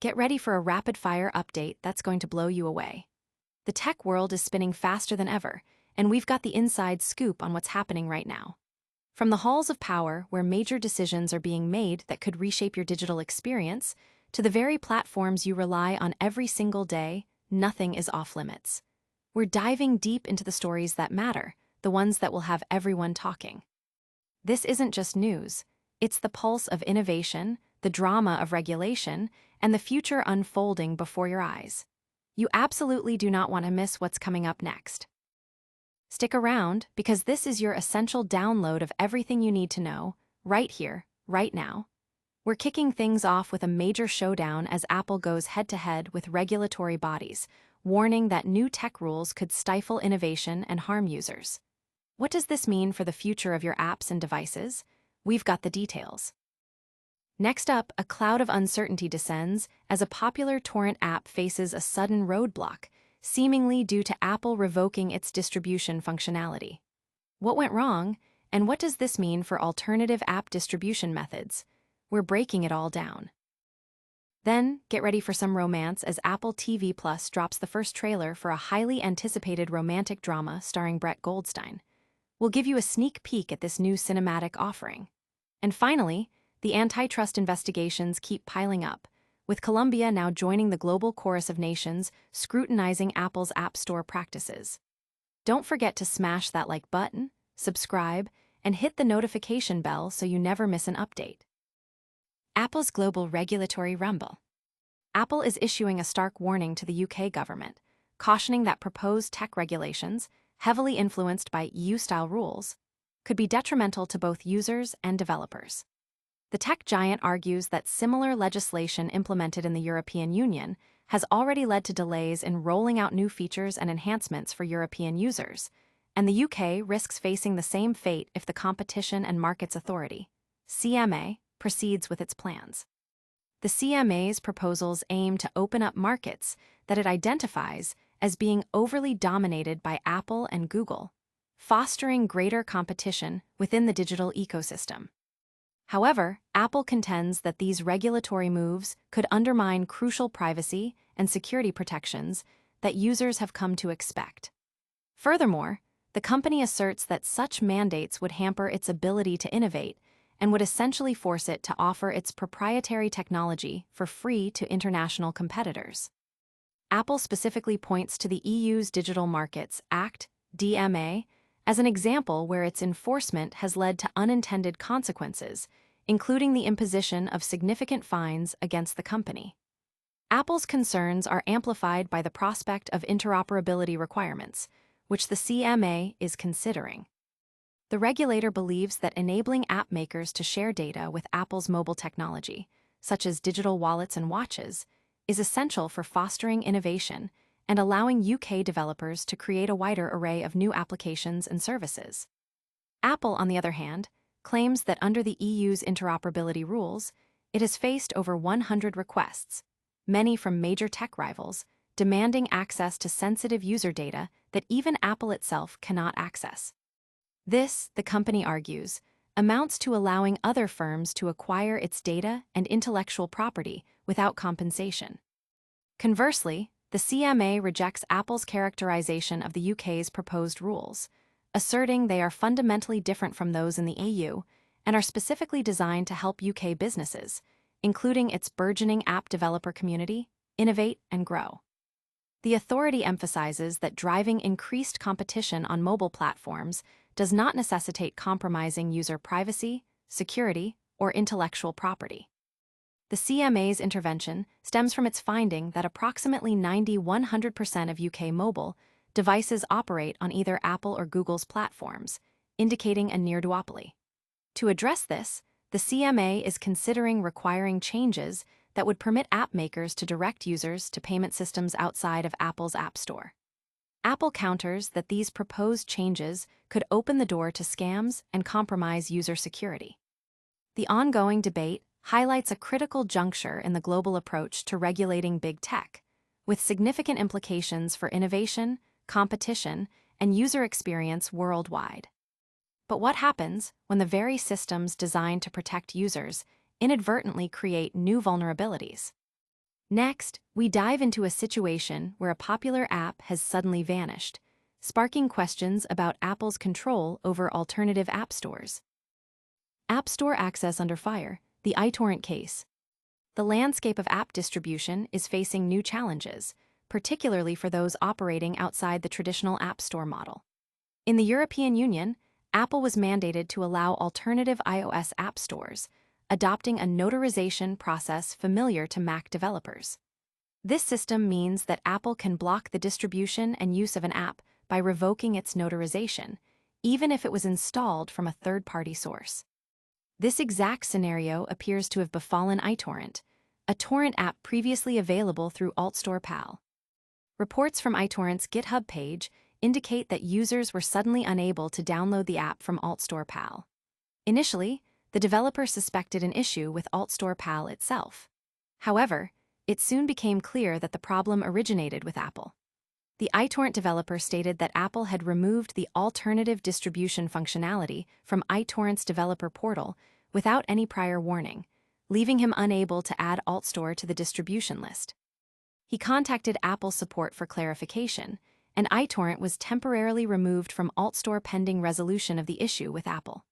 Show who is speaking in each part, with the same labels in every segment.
Speaker 1: Get ready for a rapid-fire update that's going to blow you away. The tech world is spinning faster than ever, and we've got the inside scoop on what's happening right now. From the halls of power, where major decisions are being made that could reshape your digital experience, to the very platforms you rely on every single day, nothing is off-limits. We're diving deep into the stories that matter, the ones that will have everyone talking. This isn't just news. It's the pulse of innovation, the drama of regulation, and the future unfolding before your eyes. You absolutely do not want to miss what's coming up next. Stick around, because this is your essential download of everything you need to know, right here, right now. We're kicking things off with a major showdown as Apple goes head-to-head with regulatory bodies, warning that new tech rules could stifle innovation and harm users. What does this mean for the future of your apps and devices? We've got the details. Next up, a cloud of uncertainty descends as a popular torrent app faces a sudden roadblock, seemingly due to Apple revoking its distribution functionality. What went wrong, and what does this mean for alternative app distribution methods? We're breaking it all down. Then, get ready for some romance as Apple TV Plus drops the first trailer for a highly anticipated romantic drama starring Goldstein. We'll give you a sneak peek at this new cinematic offering. And finally, the antitrust investigations keep piling up, with Colombia now joining the global chorus of nations scrutinizing Apple's App Store practices. Don't forget to smash that like button, subscribe, and hit the notification bell so you never miss an update. Apple's global regulatory rumble. Apple is issuing a stark warning to the UK government, cautioning that proposed tech regulations, heavily influenced by EU-style rules, could be detrimental to both users and developers. The tech giant argues that similar legislation implemented in the European Union has already led to delays in rolling out new features and enhancements for European users, and the UK risks facing the same fate if the Competition and Markets Authority, CMA, proceeds with its plans. The CMA's proposals aim to open up markets that it identifies as being overly dominated by Apple and Google, fostering greater competition within the digital ecosystem. However, Apple contends that these regulatory moves could undermine crucial privacy and security protections that users have come to expect. Furthermore, the company asserts that such mandates would hamper its ability to innovate and would essentially force it to offer its proprietary technology for free to international competitors. Apple specifically points to the EU's Digital Markets Act, DMA, as an example where its enforcement has led to unintended consequences, including the imposition of significant fines against the company. Apple's concerns are amplified by the prospect of interoperability requirements, which the CMA is considering. The regulator believes that enabling app makers to share data with Apple's mobile technology, such as digital wallets and watches, is essential for fostering innovation and allowing UK developers to create a wider array of new applications and services. Apple, on the other hand, claims that under the EU's interoperability rules, it has faced over 100 requests, many from major tech rivals, demanding access to sensitive user data that even Apple itself cannot access. This, the company argues, amounts to allowing other firms to acquire its data and intellectual property without compensation. Conversely, the CMA rejects Apple's characterization of the UK's proposed rules, asserting they are fundamentally different from those in the EU and are specifically designed to help UK businesses, including its burgeoning app developer community, innovate and grow. The authority emphasizes that driving increased competition on mobile platforms does not necessitate compromising user privacy, security, or intellectual property. The CMA's intervention stems from its finding that approximately 90–100% of UK mobile devices operate on either Apple or Google's platforms, indicating a near duopoly. To address this, the CMA is considering requiring changes that would permit app makers to direct users to payment systems outside of Apple's App Store. Apple counters that these proposed changes could open the door to scams and compromise user security. The ongoing debate highlights a critical juncture in the global approach to regulating big tech, with significant implications for innovation, competition, and user experience worldwide. But what happens when the very systems designed to protect users inadvertently create new vulnerabilities? Next, we dive into a situation where a popular app has suddenly vanished, sparking questions about Apple's control over alternative app stores. App Store access under fire, the iTorrent case. The landscape of app distribution is facing new challenges, particularly for those operating outside the traditional App Store model. In the European Union, Apple was mandated to allow alternative iOS app stores, adopting a notarization process familiar to Mac developers. This system means that Apple can block the distribution and use of an app by revoking its notarization, even if it was installed from a third-party source. This exact scenario appears to have befallen iTorrent, a torrent app previously available through AltStore PAL. Reports from iTorrent's GitHub page indicate that users were suddenly unable to download the app from AltStore PAL. Initially, the developer suspected an issue with AltStore PAL itself. However, it soon became clear that the problem originated with Apple. The iTorrent developer stated that Apple had removed the alternative distribution functionality from iTorrent's developer portal without any prior warning, leaving him unable to add AltStore to the distribution list. He contacted Apple support for clarification, and iTorrent was temporarily removed from AltStore pending resolution of the issue with Apple.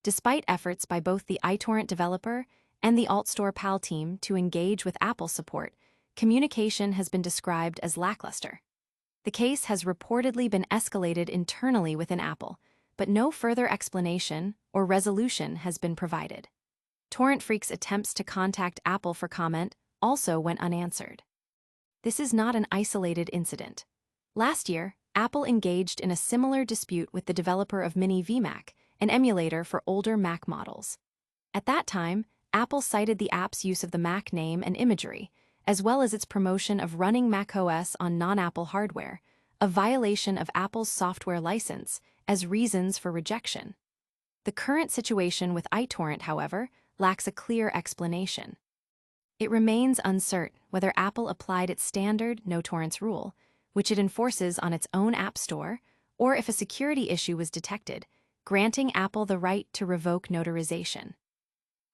Speaker 1: Despite efforts by both the iTorrent developer and the AltStore PAL team to engage with Apple support, communication has been described as lackluster. The case has reportedly been escalated internally within Apple, but no further explanation or resolution has been provided. Torrent Freak's attempts to contact Apple for comment also went unanswered. This is not an isolated incident. Last year, Apple engaged in a similar dispute with the developer of Mini VMac, an emulator for older Mac models. At that time, Apple cited the app's use of the Mac name and imagery, as well as its promotion of running macOS on non-Apple hardware, a violation of Apple's software license, as reasons for rejection. The current situation with iTorrent, however, lacks a clear explanation. It remains uncertain whether Apple applied its standard no torrents rule, which it enforces on its own App Store, or if a security issue was detected, granting Apple the right to revoke notarization.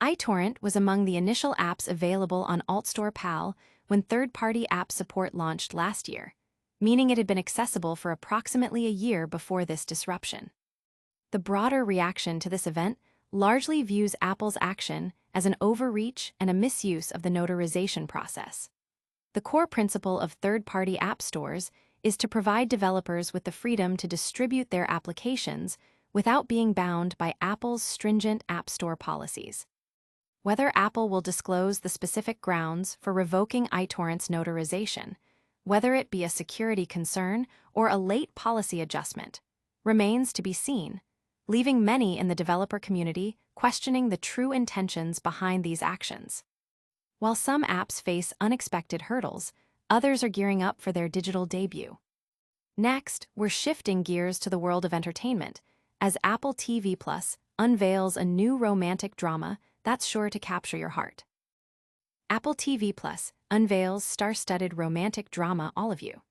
Speaker 1: iTorrent was among the initial apps available on AltStore PAL when third-party app support launched last year, meaning it had been accessible for approximately a year before this disruption. The broader reaction to this event largely views Apple's action as an overreach and a misuse of the notarization process. The core principle of third-party app stores is to provide developers with the freedom to distribute their applications without being bound by Apple's stringent App Store policies. Whether Apple will disclose the specific grounds for revoking iTorrent's notarization, whether it be a security concern or a late policy adjustment, remains to be seen, leaving many in the developer community questioning the true intentions behind these actions. While some apps face unexpected hurdles, others are gearing up for their digital debut. Next, we're shifting gears to the world of entertainment, as Apple TV Plus unveils a new romantic drama that's sure to capture your heart. Apple TV Plus unveils star-studded romantic drama All of You.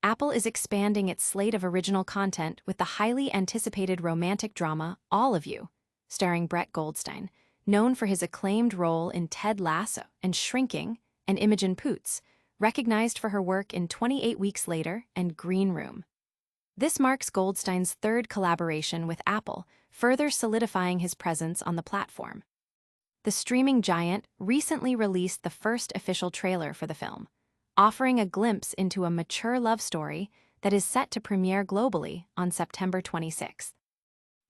Speaker 1: Apple is expanding its slate of original content with the highly anticipated romantic drama All of You, starring Brett Goldstein, known for his acclaimed role in Ted Lasso and Shrinking, and Imogen Poots, recognized for her work in 28 Weeks Later and Green Room. This marks Goldstein's third collaboration with Apple, further solidifying his presence on the platform. The streaming giant recently released the first official trailer for the film, offering a glimpse into a mature love story that is set to premiere globally on September 26th.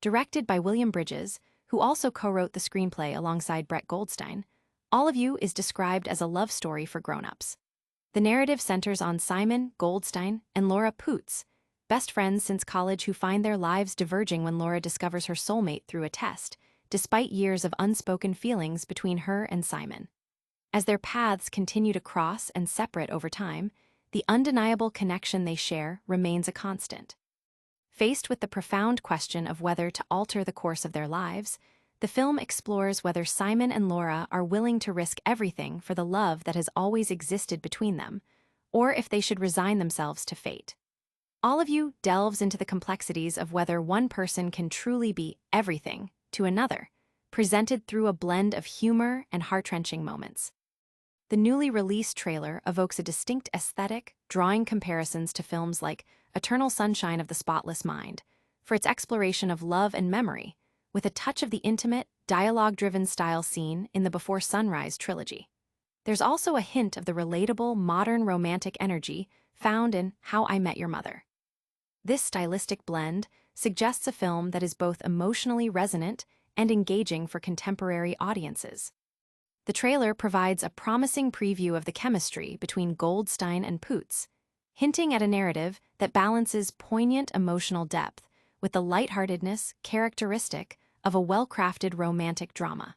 Speaker 1: Directed by William Bridges, who also co-wrote the screenplay alongside Brett Goldstein, All of You is described as a love story for grown-ups. The narrative centers on Simon, Goldstein, and Laura Poots, best friends since college who find their lives diverging when Laura discovers her soulmate through a test, despite years of unspoken feelings between her and Simon. As their paths continue to cross and separate over time, the undeniable connection they share remains a constant. Faced with the profound question of whether to alter the course of their lives, the film explores whether Simon and Laura are willing to risk everything for the love that has always existed between them, or if they should resign themselves to fate. All of You delves into the complexities of whether one person can truly be everything to another, presented through a blend of humor and heart-wrenching moments. The newly released trailer evokes a distinct aesthetic, drawing comparisons to films like Eternal Sunshine of the Spotless Mind, for its exploration of love and memory, with a touch of the intimate, dialogue-driven style seen in the Before Sunrise trilogy. There's also a hint of the relatable, modern romantic energy found in How I Met Your Mother. This stylistic blend suggests a film that is both emotionally resonant and engaging for contemporary audiences. The trailer provides a promising preview of the chemistry between Goldstein and Poots, hinting at a narrative that balances poignant emotional depth with the lightheartedness characteristic of a well-crafted romantic drama.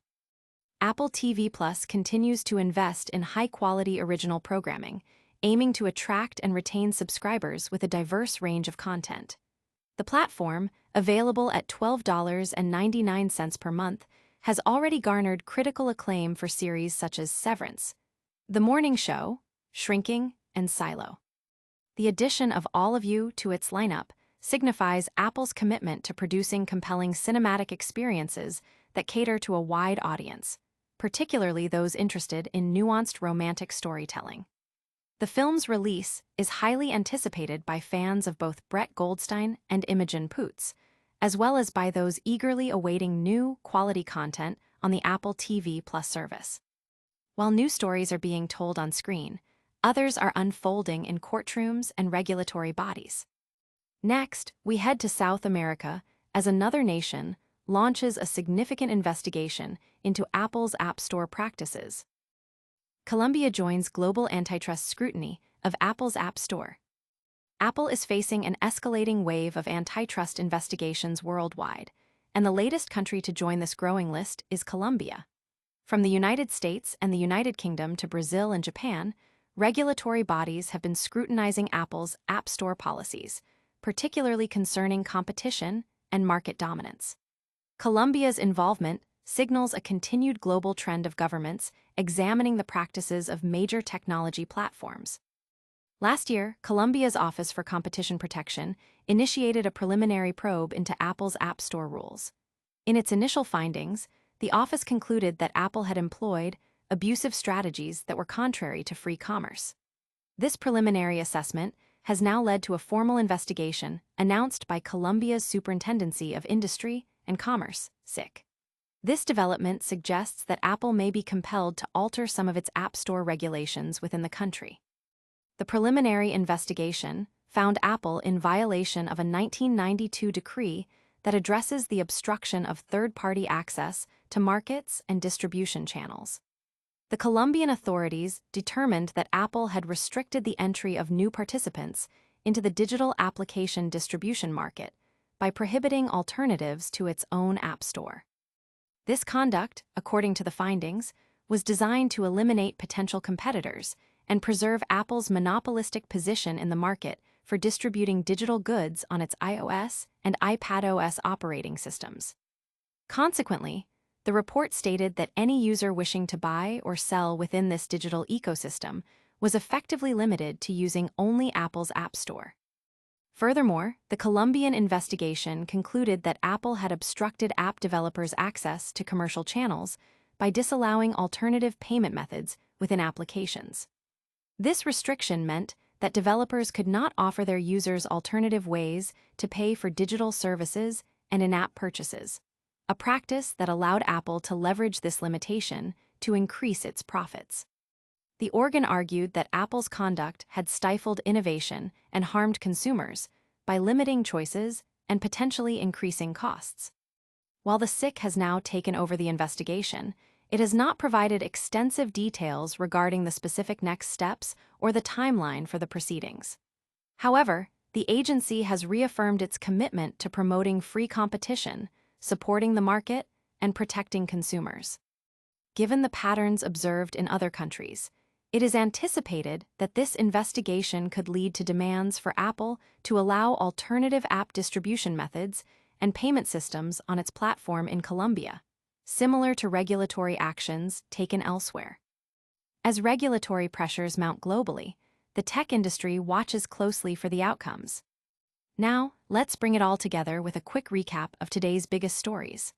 Speaker 1: Apple TV Plus continues to invest in high-quality original programming, aiming to attract and retain subscribers with a diverse range of content. The platform, available at $12.99 per month, has already garnered critical acclaim for series such as Severance, The Morning Show, Shrinking, and Silo. The addition of all of you to its lineup signifies Apple's commitment to producing compelling cinematic experiences that cater to a wide audience, particularly those interested in nuanced romantic storytelling. The film's release is highly anticipated by fans of both Brett Goldstein and Imogen Poots, as well as by those eagerly awaiting new, quality content on the Apple TV Plus service. While new stories are being told on screen, others are unfolding in courtrooms and regulatory bodies. Next, we head to South America as another nation launches a significant investigation into Apple's App Store practices. Colombia joins global antitrust scrutiny of Apple's App Store. Apple is facing an escalating wave of antitrust investigations worldwide, and the latest country to join this growing list is Colombia. From the United States and the United Kingdom to Brazil and Japan, regulatory bodies have been scrutinizing Apple's App Store policies, particularly concerning competition and market dominance. Colombia's involvement signals a continued global trend of governments examining the practices of major technology platforms. Last year, Colombia's Office for Competition Protection initiated a preliminary probe into Apple's App Store rules. In its initial findings, the office concluded that Apple had employed abusive strategies that were contrary to free commerce. This preliminary assessment has now led to a formal investigation announced by Colombia's Superintendency of Industry and Commerce, SIC. This development suggests that Apple may be compelled to alter some of its App Store regulations within the country. The preliminary investigation found Apple in violation of a 1992 decree that addresses the obstruction of third-party access to markets and distribution channels. The Colombian authorities determined that Apple had restricted the entry of new participants into the digital application distribution market by prohibiting alternatives to its own App Store. This conduct, according to the findings, was designed to eliminate potential competitors and preserve Apple's monopolistic position in the market for distributing digital goods on its iOS and iPadOS operating systems. Consequently, the report stated that any user wishing to buy or sell within this digital ecosystem was effectively limited to using only Apple's App Store. Furthermore, the Colombian investigation concluded that Apple had obstructed app developers' access to commercial channels by disallowing alternative payment methods within applications. This restriction meant that developers could not offer their users alternative ways to pay for digital services and in-app purchases, a practice that allowed Apple to leverage this limitation to increase its profits. The organ argued that Apple's conduct had stifled innovation and harmed consumers by limiting choices and potentially increasing costs. While the SIC has now taken over the investigation, it has not provided extensive details regarding the specific next steps or the timeline for the proceedings. However, the agency has reaffirmed its commitment to promoting free competition, supporting the market, and protecting consumers. Given the patterns observed in other countries, it is anticipated that this investigation could lead to demands for Apple to allow alternative app distribution methods and payment systems on its platform in Colombia, similar to regulatory actions taken elsewhere. As regulatory pressures mount globally, the tech industry watches closely for the outcomes. Now, let's bring it all together with a quick recap of today's biggest stories.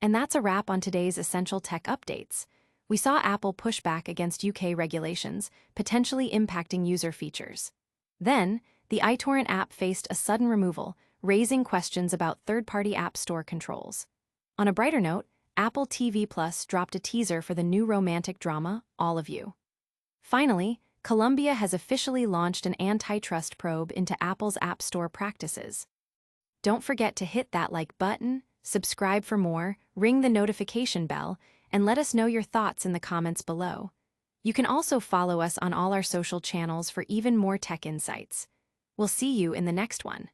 Speaker 1: And that's a wrap on today's Essential Tech Updates. We saw Apple push back against UK regulations, potentially impacting user features. Then, the iTorrent app faced a sudden removal, raising questions about third-party App Store controls. On a brighter note, Apple TV Plus dropped a teaser for the new romantic drama, All of You. Finally, Colombia has officially launched an antitrust probe into Apple's App Store practices. Don't forget to hit that like button, subscribe for more, ring the notification bell, and let us know your thoughts in the comments below. You can also follow us on all our social channels for even more tech insights. We'll see you in the next one.